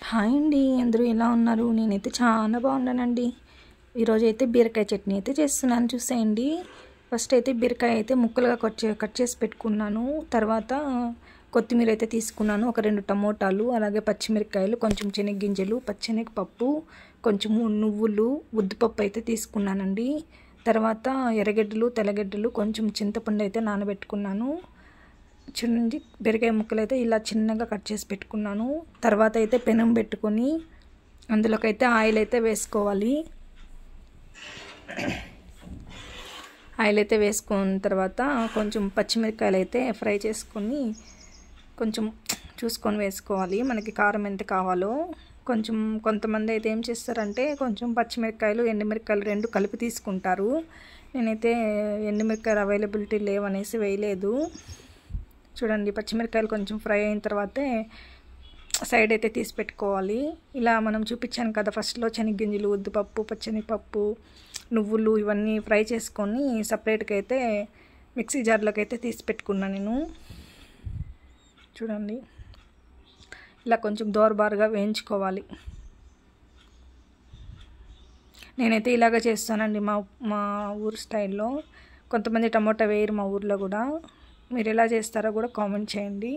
Hi అండి, అందరూ ఎలా ఉన్నారు? నేనైతే చాలా బాగున్నానండి. ఈరోజైతే బీరకాయ చట్నీ అయితే చేస్తున్నాను, చూసేయండి. ఫస్ట్ అయితే బీరకాయ అయితే ముక్కలుగా కట్ చేసి పెట్టుకున్నాను. తర్వాత కొత్తిమీర అయితే తీసుకున్నాను, ఒక 2 టమోటాలు, అలాగే పచ్చిమిరకాయలు, కొంచెం శనగగింజలు, పచ్చెనగపప్పు, కొంచెం నువ్వులు, ఉద్దిపప్పు అయితే తీసుకున్నానండి. తర్వాత ఎర్రగడ్డలు, తెల్లగడ్డలు, కొంచెం చింతపండు అయితే నానబెట్టుకున్నాను. చూడండి, బీరకాయ ముక్కలు అయితే ఇలా చిన్నగా కట్ చేసి పెట్టుకున్నాను. తర్వాత అయితే పెనం పెట్టుకొని అందులోకైతే ఆయిల్ అయితే వేసుకోవాలి. ఆయిల్ అయితే వేసుకున్న తర్వాత కొంచెం పచ్చిమిరకాయలు అయితే ఫ్రై చేసుకొని కొంచెం చూసుకొని వేసుకోవాలి, మనకి కారం ఎంత కావాలో. కొంచెం కొంతమంది అయితే ఏం చేస్తారంటే కొంచెం పచ్చిమిరకాయలు, ఎండుమిరకాయలు 2 కలిపి తీసుకుంటారు. నేనైతే ఎండుమిరకాయలు అవైలబిలిటీ లేవనేసి వేయలేదు. చూడండి, పచ్చిమిరకాయలు కొంచెం ఫ్రై అయిన తర్వాతే సైడ్ అయితే తీసి పెట్టుకోవాలి. ఇలా మనం చూపించాను కదా ఫస్ట్లో, శనగగింజలు, ఉద్దిపప్పు, పచ్చెనగపప్పు, నువ్వులు ఇవన్నీ ఫ్రై చేసుకొని సపరేట్గా అయితే మిక్సీ జార్లోకి అయితే తీసి పెట్టుకున్నాను నేను. చూడండి, ఇలా కొంచెం దోరబారుగా వేయించుకోవాలి. నేనైతే ఇలాగ చేస్తానండి మా ఊరు స్టైల్లో. కొంతమంది టమోటా వేయరు మా ఊర్లో కూడా. మీరు ఎలా చేస్తారో కూడా కామెంట్ చేయండి.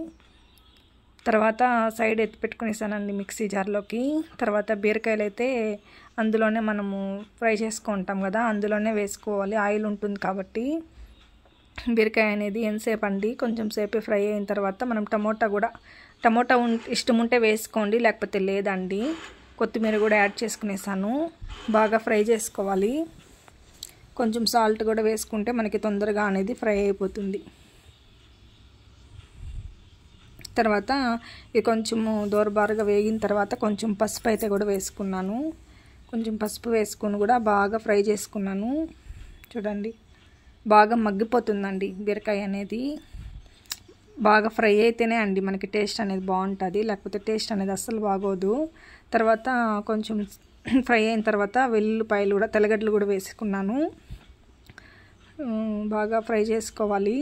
తర్వాత సైడ్ ఎత్తి పెట్టుకునేసానండి మిక్సీ జార్లోకి. తర్వాత బీరకాయలు అయితే అందులోనే మనము ఫ్రై చేసుకుంటాం కదా, అందులోనే వేసుకోవాలి, ఆయిల్ ఉంటుంది కాబట్టి. బీరకాయ అనేది ఎంతసేపు అండి, కొంచెం సేపు ఫ్రై అయిన తర్వాత మనం టమోటా ఇష్టం ఉంటే వేసుకోండి, లేకపోతే లేదండి. కొత్తిమీర కూడా యాడ్ చేసుకునేసాను. బాగా ఫ్రై చేసుకోవాలి. కొంచెం సాల్ట్ కూడా వేసుకుంటే మనకి తొందరగా అనేది ఫ్రై అయిపోతుంది. తర్వాత ఇది కొంచెము దోరబారుగా వేగిన తర్వాత కొంచెం పసుపు అయితే కూడా వేసుకున్నాను. కొంచెం పసుపు వేసుకొని కూడా బాగా ఫ్రై చేసుకున్నాను. చూడండి, బాగా మగ్గిపోతుందండి బీరకాయ అనేది. బాగా ఫ్రై అయితేనే అండి మనకి టేస్ట్ అనేది బాగుంటుంది, లేకపోతే టేస్ట్ అనేది అస్సలు బాగోదు. తర్వాత కొంచెం ఫ్రై అయిన తర్వాత వెల్లుల్లిపాయలు కూడా, తెల్లగడ్డలు కూడా వేసుకున్నాను. బాగా ఫ్రై చేసుకోవాలి.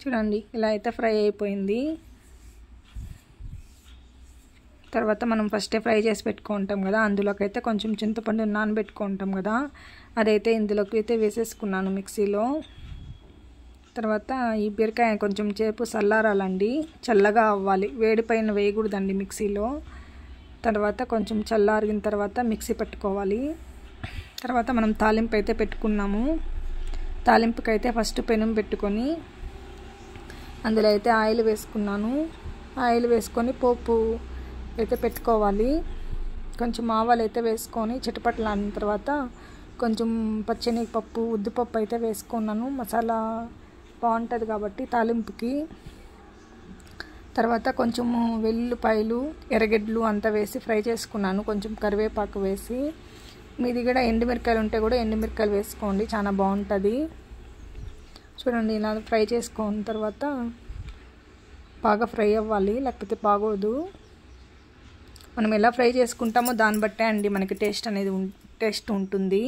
చూడండి, ఇలా అయితే ఫ్రై అయిపోయింది. తర్వాత మనం ఫస్టే ఫ్రై చేసి పెట్టుకుంటాం కదా, అందులోకి అయితే కొంచెం చింతపండు నానబెట్టుకుంటాం కదా, అదైతే ఇందులోకి అయితే వేసేసుకున్నాను మిక్సీలో. తర్వాత ఈ బీరకాయ కొంచెం సేపు చల్లారాలండి, చల్లగా అవ్వాలి, వేడి పైన వేయకూడదండి మిక్సీలో. తర్వాత కొంచెం చల్లారిన తర్వాత మిక్సీ పెట్టుకోవాలి. తర్వాత మనం తాలింపు అయితే పెట్టుకున్నాము. తాలింపుకి అయితే ఫస్ట్ పెనం పెట్టుకొని అందులో అయితే ఆయిల్ వేసుకున్నాను. ఆయిల్ వేసుకొని పోపు అయితే పెట్టుకోవాలి. కొంచెం ఆవాలు అయితే వేసుకొని చిటపట్లాడిన తర్వాత కొంచెం పచ్చెనగపప్పు, ఉద్దిపప్పు అయితే వేసుకున్నాను. మసాలా బాగుంటుంది కాబట్టి తాలింపుకి. తర్వాత కొంచెము వెల్లుల్లిపాయలు, ఎర్రగడ్డలు అంతా వేసి ఫ్రై చేసుకున్నాను. కొంచెం కరివేపాకు వేసి, మీది కూడా ఎండుమిరకాయలు ఉంటే కూడా ఎండుమిరకాయలు వేసుకోండి, చాలా బాగుంటుంది. చూడండి, ఇలా ఫ్రై చేసుకున్న తర్వాత బాగా ఫ్రై అవ్వాలి, లేకపోతే బాగోదు. మనం ఎలా ఫ్రై చేసుకుంటామో దాన్ని బట్టే అండి మనకి టేస్ట్ ఉంటుంది.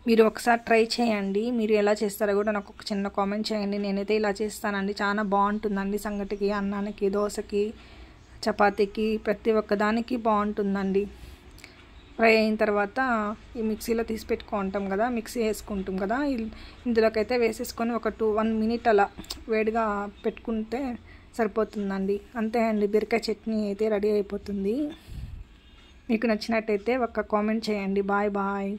మీరు ఒకసారి ట్రై చేయండి. మీరు ఎలా చేస్తారో కూడా నాకు ఒక చిన్న కామెంట్ చేయండి. నేనైతే ఇలా చేస్తానండి, చాలా బాగుంటుందండి. సంగటికి, అన్నానికి, దోశకి, చపాతీకి, ప్రతి ఒక్క దానికి బాగుంటుందండి. ఫ్రై అయిన తర్వాత ఈ మిక్సీలో తీసి పెట్టుకుంటాం కదా, మిక్సీ వేసుకుంటాం కదా, ఇందులోకైతే వేసేసుకొని ఒక 1 మినిట్ అలా వేడిగా పెట్టుకుంటే సరిపోతుందండి. అంతే అండి, బీరకాయ చట్నీ అయితే రెడీ అయిపోతుంది. మీకు నచ్చినట్టయితే ఒక కామెంట్ చేయండి. Bye bye.